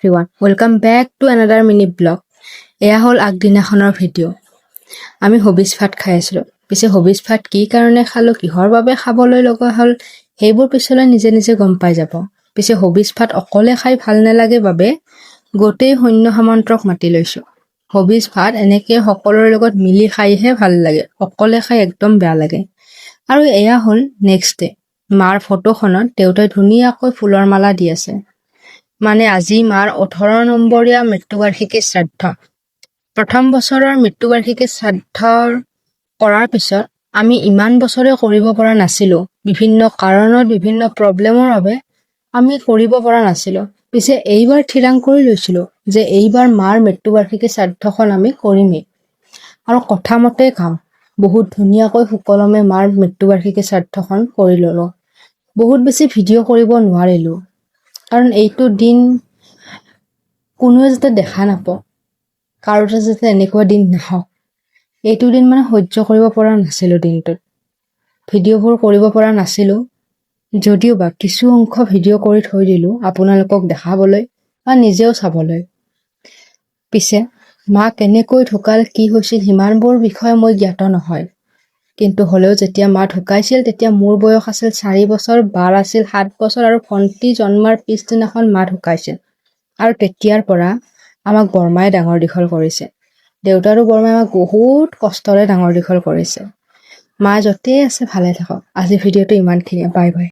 everyone, welcome back to another mini blog. এয়া হ'ল আগদিনাখনৰ video'. আমি হবিজ ভাত খাই আছিলোঁ। পিছে হবিজ ভাত কি কাৰণে খালোঁ, কিহৰ বাবে খাবলৈ লগা হ'ল, সেইবোৰ পিছলৈ নিজে নিজে গম পাই যাব। পিছে হবিজ ভাত অকলে খাই ভাল নালাগে বাবে গোটেই সৈন্য সামন্তক মাতি লৈছোঁ। হবিজ ভাত এনেকৈ সকলোৰে লগত মিলি খাইহে ভাল লাগে, অকলে খাই একদম বেয়া লাগে। আৰু এয়া হ'ল নেক্সট ডে। মাৰ ফটোখনত দেউতাই ধুনীয়াকৈ ফুলৰ মালা দি আছে। মানে আজি মাৰ 18 নম্বৰীয়া মৃত্যুবাৰ্ষিকী শ্ৰাদ্ধ। প্ৰথম বছৰৰ মৃত্যুবাৰ্ষিকী শ্ৰাদ্ধ কৰাৰ পিছত আমি ইমান বছৰে কৰিব পৰা নাছিলোঁ। বিভিন্ন কাৰণত, বিভিন্ন প্ৰব্লেমৰ বাবে আমি কৰিব পৰা নাছিলোঁ। পিছে এইবাৰ থিৰাং কৰি লৈছিলোঁ যে এইবাৰ মাৰ মৃত্যুবাৰ্ষিকী শ্ৰাদ্ধখন আমি কৰিমেই। আৰু কথা মতে কাম বহুত ধুনীয়াকৈ সুকলমে মাৰ মৃত্যুবাৰ্ষিকী শ্ৰাদ্ধখন কৰি ল'লোঁ। বহুত বেছি ভিডিঅ' কৰিব নোৱাৰিলোঁ, কাৰণ এইটো দিন কোনোৱে যাতে দেখা নাপাওক, কাৰোতে যাতে এনেকুৱা দিন নাহক, এইটো দিন মানে সহ্য কৰিব পৰা নাছিলোঁ। দিনটোত ভিডিঅ'বোৰ কৰিব পৰা নাছিলোঁ, যদিও বা কিছু অংশ ভিডিঅ' কৰি থৈ দিলোঁ আপোনালোকক দেখাবলৈ বা নিজেও চাবলৈ। পিছে মা কেনেকৈ ঢুকাল, কি হৈছিল, সিমানবোৰ বিষয়ে মই জ্ঞাত নহয়। কিন্তু হ'লেও যেতিয়া মা ঢুকাইছিল তেতিয়া মোৰ বয়স আছিল 4 বছৰ, বাৰ আছিল 7 বছৰ আৰু ভণ্টি জন্মাৰ পিছদিনাখন মা ঢুকাইছিল। আৰু তেতিয়াৰ পৰা আমাক বৰমাই ডাঙৰ দীঘল কৰিছে। দেউতা আৰু বৰমাই আমাক বহুত কষ্টৰে ডাঙৰ দীঘল কৰিছে। মা য'তেই আছে ভালে থাকক। আজি ভিডিঅ'টো ইমানখিনিয়ে, বাই বাই।